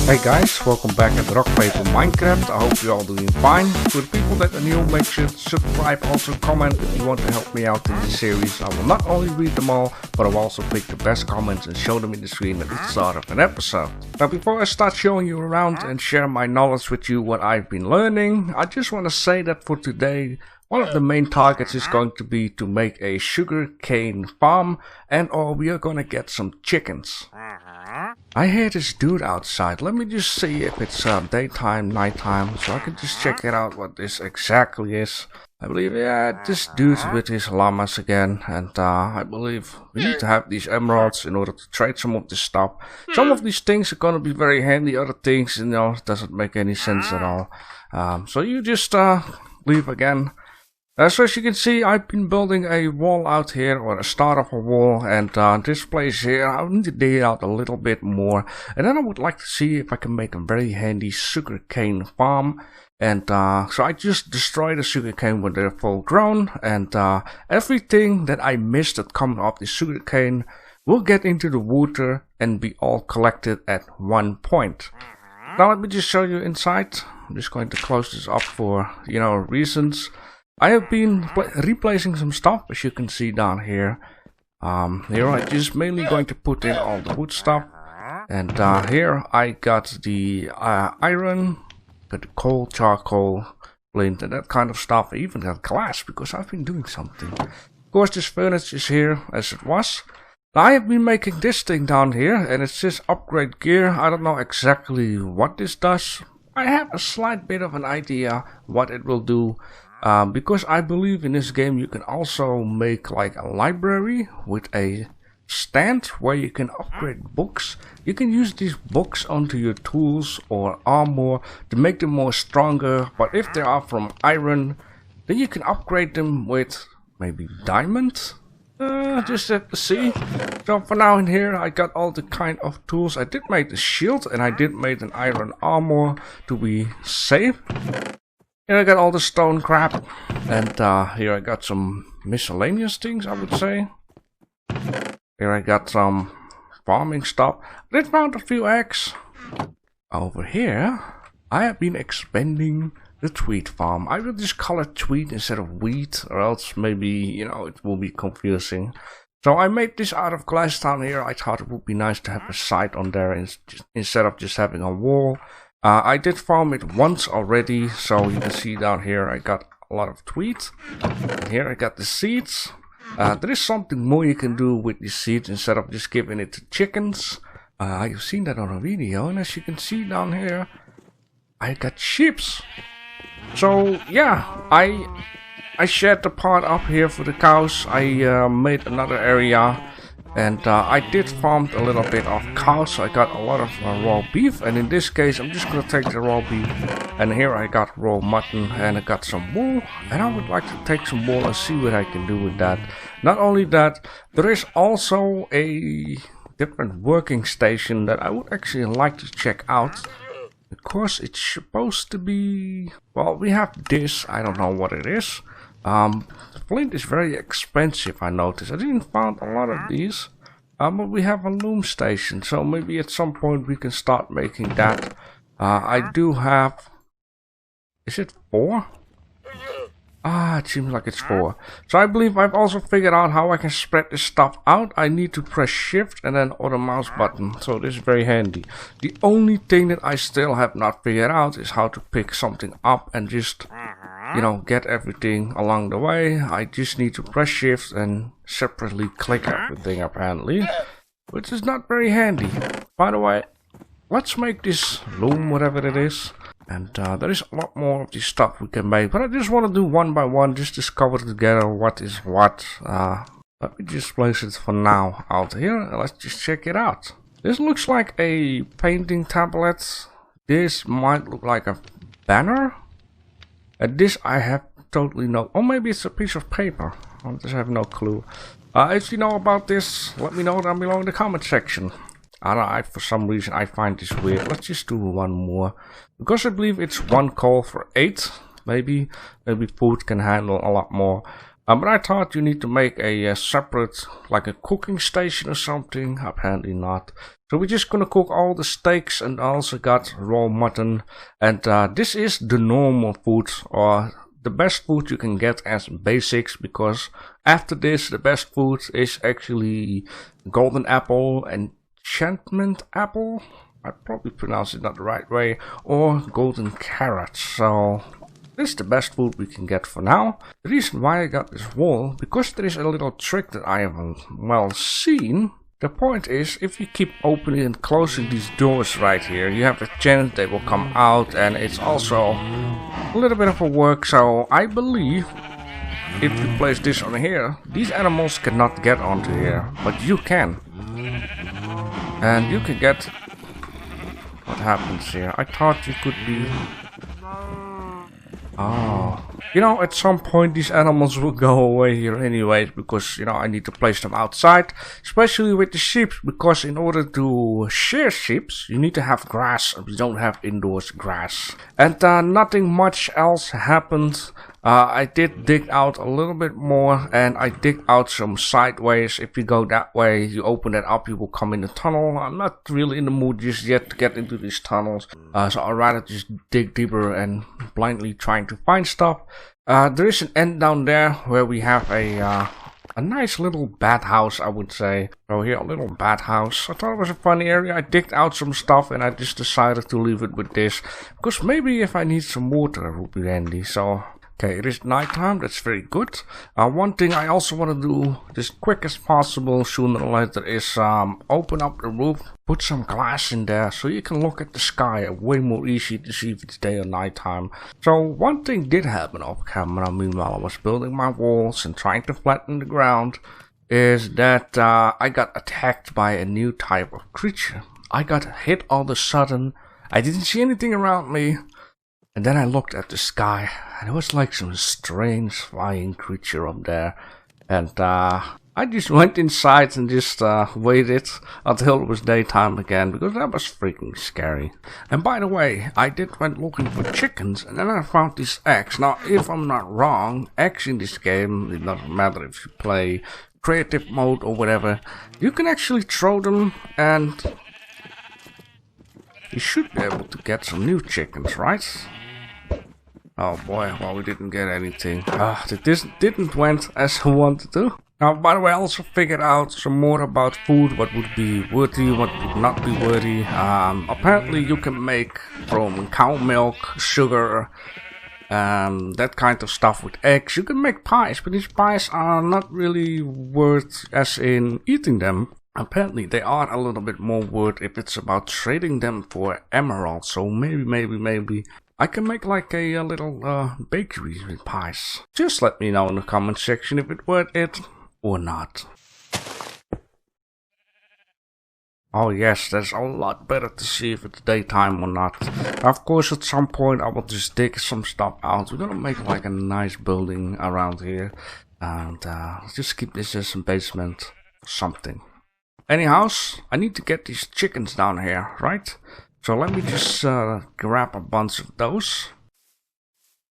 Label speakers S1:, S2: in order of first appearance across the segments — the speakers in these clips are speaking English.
S1: Hey guys, welcome back at Rock Paper Minecraft. I hope you're all doing fine. For the people that are new, make sure to subscribe, also comment if you want to help me out in this series. I will not only read them all, but I'll also pick the best comments and show them in the screen at the start of an episode. Now before I start showing you around and share my knowledge with you what I've been learning, I just want to say that for today, one of the main targets is going to be to make a sugarcane farm, and we are gonna get some chickens. I hear this dude outside. Let me just see if it's daytime, nighttime, so I can just check it out what this exactly is. I believe, yeah, this dude with his llamas again, and I believe we need to have these emeralds in order to trade some of this stuff. Some of these things are gonna be very handy, other things, you know, doesn't make any sense at all. So you just leave again. So as you can see, I've been building a wall out here, or a start of a wall, and this place here, I need to dig it out a little bit more, and then I would like to see if I can make a very handy sugarcane farm. And so I just destroy the sugarcane when they're full grown, and everything that I missed that comes off the sugarcane will get into the water and be all collected at one point. Now let me just show you inside. I'm just going to close this up for, you know, reasons. I have been replacing some stuff, as you can see down here. Here I'm just mainly going to put in all the wood stuff. And here I got the iron, got the coal, charcoal, flint, and that kind of stuff. I even got glass, because I've been doing something. Of course, this furnace is here, as it was. Now, I have been making this thing down here, and it says upgrade gear. I don't know exactly what this does. I have a slight bit of an idea what it will do. Because I believe in this game you can also make like a library with a stand where you can upgrade books. You can use these books onto your tools or armor to make them more stronger, but if they are from iron, then you can upgrade them with maybe diamonds. Just have to see. So for now in here I got all the kind of tools. I did make the shield and I did make an iron armor to be safe. Here I got all the stone crap, and here I got some miscellaneous things, I would say. Here I got some farming stuff. I did found a few eggs. Over here, I have been expanding the tweet farm. I will just call it tweet instead of wheat, or else maybe, you know, it will be confusing. So I made this out of glass down here. I thought it would be nice to have a site on there instead of just having a wall. I did farm it once already, so you can see down here I got a lot of tweet. And here I got the seeds. There is something more you can do with these seeds instead of just giving it to chickens. I've seen that on a video, and as you can see down here, I got sheep. So yeah, I shared the part up here for the cows. I made another area. And I did farm a little bit of cows, so I got a lot of raw beef, and in this case I'm just gonna take the raw beef, and here I got raw mutton, and I got some wool, and I would like to take some wool and see what I can do with that. Not only that, there is also a different working station that I would actually like to check out, because it's supposed to be, well, we have this, I don't know what it is. Flint is very expensive, I noticed. I didn't find a lot of these. But we have a loom station, so maybe at some point we can start making that. I do have... Is it 4? It seems like it's 4. So I believe I've also figured out how I can spread this stuff out. I need to press shift and then or the mouse button, so this is very handy. The only thing that I still have not figured out is how to pick something up and just, you know, get everything along the way. I just need to press shift and separately click everything apparently, which is not very handy. By the way, let's make this loom, whatever it is. And there is a lot more of this stuff we can make, but I just want to do one by one, just discover together what is what. Let me just place it for now out here, and let's just check it out. This looks like a painting tablet. This might look like a banner. And this I have totally no... Oh, maybe it's a piece of paper. I just have no clue. If you know about this, let me know down below in the comment section. I don't know, for some reason I find this weird. Let's just do one more. Because I believe it's 1 coal for 8. Maybe food can handle a lot more. But I thought you need to make a separate, like a cooking station or something. Apparently not. So we're just gonna cook all the steaks, and also got raw mutton. And this is the normal food, or the best food you can get as basics, because after this the best food is actually golden apple, enchantment apple. I probably pronounced it not the right way, or golden carrot. So this is the best food we can get for now. The reason why I got this wall, because there is a little trick that I haven't well seen. The point is, if you keep opening and closing these doors right here, you have a chance they will come out, and it's also a little bit of a work. So I believe if you place this on here, these animals cannot get onto here, but you can. And you can get... What happens here? I thought you could be... Oh. You know, at some point these animals will go away here anyways, because, you know, I need to place them outside, especially with the sheep, because in order to share sheep, you need to have grass, and we don't have indoors grass. And nothing much else happened. I did dig out a little bit more, and I dig out some sideways. If you go that way, you open it up, you will come in the tunnel. I'm not really in the mood just yet to get into these tunnels, so I'd rather just dig deeper and blindly trying to find stuff. There is an end down there where we have a nice little bat house, I would say. So here, a little bat house. I thought it was a funny area. I digged out some stuff, and I just decided to leave it with this, because maybe if I need some water it would be handy. So okay, it is nighttime, that's very good. One thing I also want to do, as quick as possible, sooner or later, is open up the roof, put some glass in there, so you can look at the sky. Way more easy to see if it's day or nighttime. So one thing did happen off camera, meanwhile I was building my walls and trying to flatten the ground, is that I got attacked by a new type of creature. I got hit all of a sudden, I didn't see anything around me. And then I looked at the sky, and it was like some strange flying creature up there. And I just went inside and just waited until it was daytime again, because that was freaking scary. And by the way, I went looking for chickens, and then I found these eggs. Now, if I'm not wrong, eggs in this game, it doesn't matter if you play creative mode or whatever, you can actually throw them, and you should be able to get some new chickens, right? Oh boy, well, we didn't get anything. This didn't went as I wanted to. Now, by the way, I also figured out some more about food, what would be worthy, what would not be worthy. Apparently you can make from cow milk, sugar, that kind of stuff with eggs. You can make pies, but these pies are not really worth as in eating them. Apparently they are a little bit more worth if it's about trading them for emeralds. So maybe I can make like a little bakery with pies. Just let me know in the comment section if it's worth it or not. Oh yes, that's a lot better to see if it's daytime or not. Of course, at some point I will just dig some stuff out. We're gonna make like a nice building around here. And just keep this as a basement or something. Anyhow, I need to get these chickens down here, right? So let me just grab a bunch of those.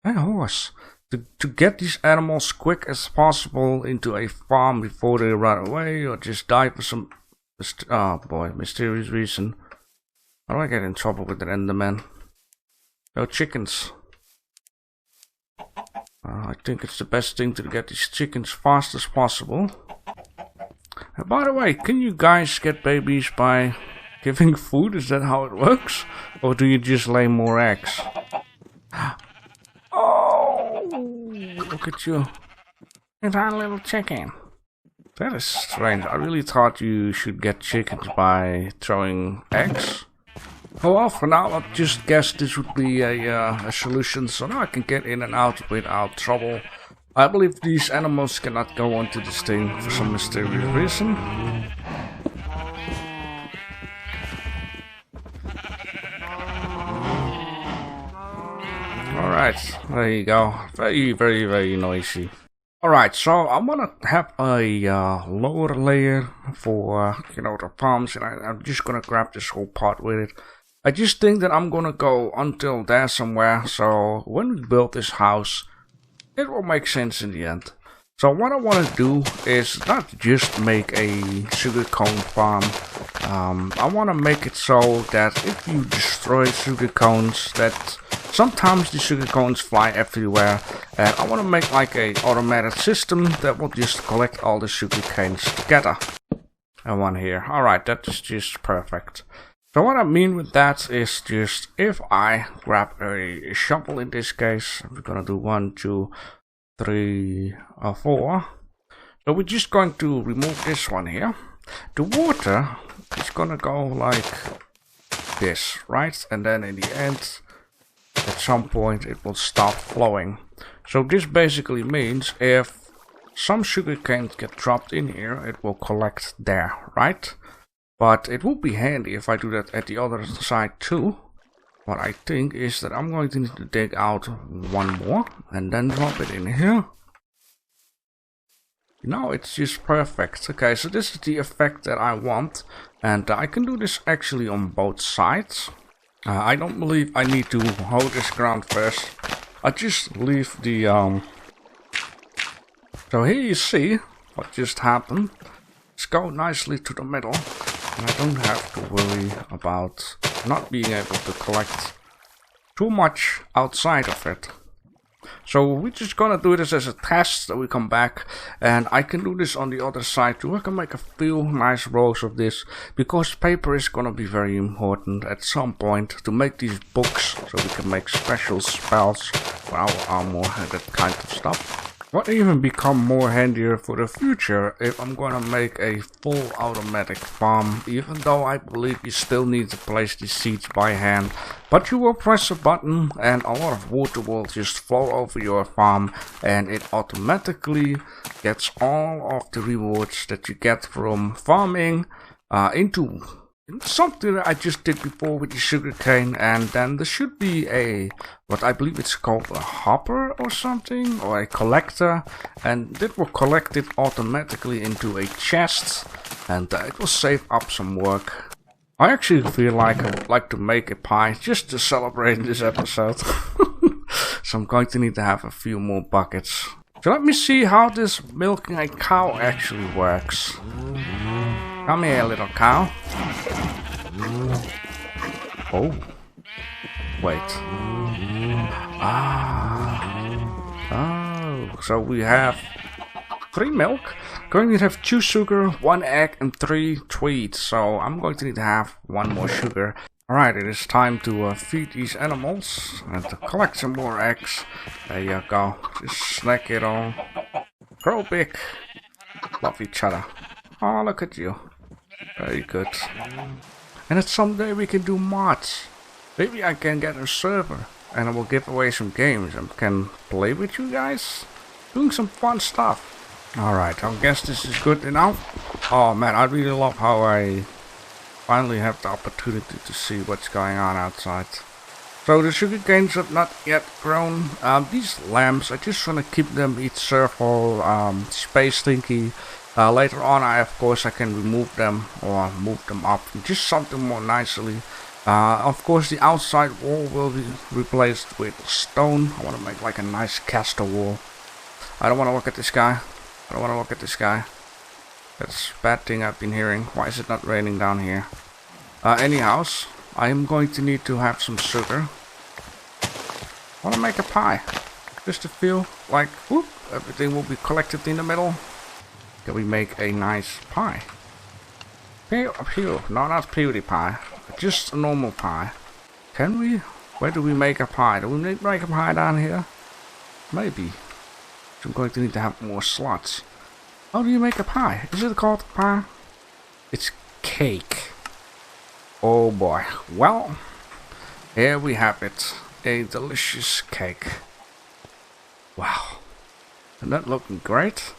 S1: Hey horse, to get these animals quick as possible into a farm before they run away or just die for some mysterious reason. How do I get in trouble with the Enderman? No chickens. I think it's the best thing to get these chickens fast as possible. And by the way, can you guys get babies by giving food? Is that how it works? Or do you just lay more eggs? Oh, look at you. It's our little chicken. That is strange. I really thought you should get chickens by throwing eggs. Oh well, for now I just guess this would be a solution, so now I can get in and out without trouble. I believe these animals cannot go onto this thing for some mysterious reason. Alright, there you go. Very noisy. Alright, so I'm gonna have a lower layer for, you know, the farms, and I'm just gonna grab this whole part with it. I just think that I'm gonna go until there somewhere, so when we build this house, it will make sense in the end. So what I want to do is not just make a sugarcane farm. I want to make it so that if you destroy sugarcanes, that sometimes the sugarcanes fly everywhere. And I want to make like a automated system that will just collect all the sugarcanes together. And one here. Alright, that is just perfect. So what I mean with that is just if I grab a shovel in this case, we're gonna do 1, 2, 3, 4. So we're just going to remove this one here. The water is gonna go like this, right? And then in the end, at some point, it will stop flowing. So this basically means if some sugarcane get dropped in here, it will collect there, right? But it would be handy if I do that at the other side too. What I think is that I'm going to need to dig out one more and then drop it in here. Now it's just perfect. Okay, so this is the effect that I want. And I can do this actually on both sides. I don't believe I need to hold this ground first. I just leave the... So here you see what just happened. Let's go nicely to the middle. And I don't have to worry about not being able to collect too much outside of it. So we're just gonna do this as a test, that we come back, and I can do this on the other side too. I can make a few nice rows of this, because paper is gonna be very important at some point to make these books, so we can make special spells for our armor and that kind of stuff. What even become more handier for the future if I'm gonna make a full automatic farm, even though I believe you still need to place the seeds by hand. But you will press a button and a lot of water will just flow over your farm, and it automatically gets all of the rewards that you get from farming into something that I just did before with the sugarcane. And then there should be a, what I believe it's called a hopper or something, or a collector, and it will collect it automatically into a chest, and it will save up some work. I actually feel like I would like to make a pie just to celebrate this episode. So I'm going to need to have a few more buckets. So let me see how this milking a cow actually works. Come here, little cow. Oh. Wait. Oh. So we have 3 milk. Going to have 2 sugar, 1 egg, and 3 tweed. So I'm going to need to have 1 more sugar. Alright, it is time to feed these animals and to collect some more eggs. There you go. Just snack it all. Grow big. Love each other. Oh, look at you. Very good. And then someday we can do mods. Maybe I can get a server and I will give away some games and can play with you guys. Doing some fun stuff. Alright, I guess this is good enough. Oh man, I really love how I finally have the opportunity to see what's going on outside. So the sugar canes have not yet grown. These lamps, I just want to keep them each circle space thingy. Later on, of course, I can remove them or move them up, just something more nicely. Of course, the outside wall will be replaced with stone. I want to make like a nice caster wall. I don't want to look at this guy. I don't want to look at this guy. That's a bad thing I've been hearing. Why is it not raining down here? Anyhow, I am going to need to have some sugar. I want to make a pie. Just to feel like, whoop, everything will be collected in the middle. Can we make a nice pie? No, not PewDiePie. Just a normal pie. Can we? Where do we make a pie? Do we make a pie down here? Maybe. So I'm going to need to have more slots. How do you make a pie? Is it called pie? It's cake. Oh boy. Well, here we have it. A delicious cake. Wow. Isn't that looking great?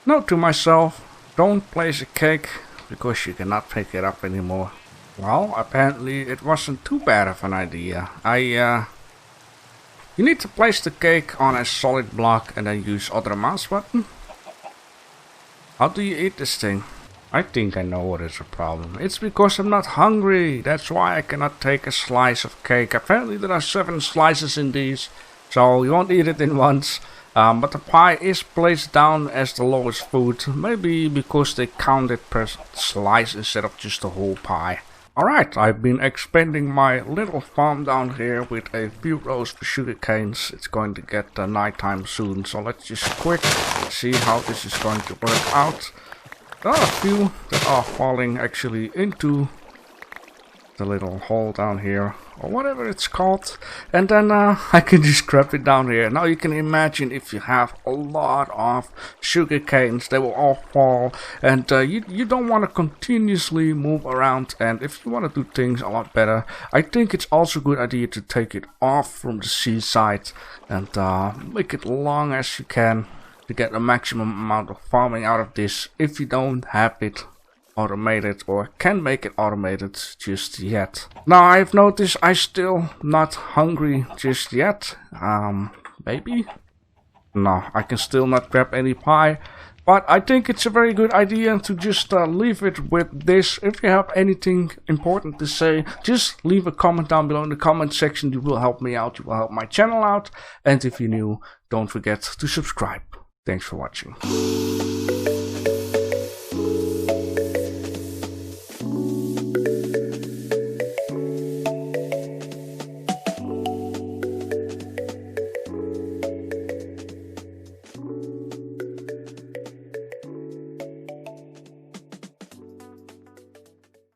S1: Note to myself, don't place a cake because you cannot pick it up anymore. Well, apparently it wasn't too bad of an idea. You need to place the cake on a solid block and then use other mouse button. How do you eat this thing? I think I know what is the problem. It's because I'm not hungry. That's why I cannot take a slice of cake. Apparently there are 7 slices in these, so you won't eat it in once. But the pie is placed down as the lowest food. Maybe because they count it per slice instead of just the whole pie. Alright, I've been expanding my little farm down here with a few rows of sugarcanes. It's going to get nighttime soon, so let's just quick see how this is going to work out. There are a few that are falling actually into the little hole down here, or whatever it's called, and then I can just grab it down here. Now you can imagine if you have a lot of sugar canes, they will all fall, and you don't want to continuously move around. And if you want to do things a lot better, I think it's also a good idea to take it off from the seaside and make it long as you can to get the maximum amount of farming out of this if you don't have it automated or can make it automated just yet. Now I've noticed I'm still not hungry just yet. Maybe? No, I can still not grab any pie. But I think it's a very good idea to just leave it with this. If you have anything important to say, just leave a comment down below in the comment section. You will help me out, you will help my channel out. And if you're new, don't forget to subscribe. Thanks for watching.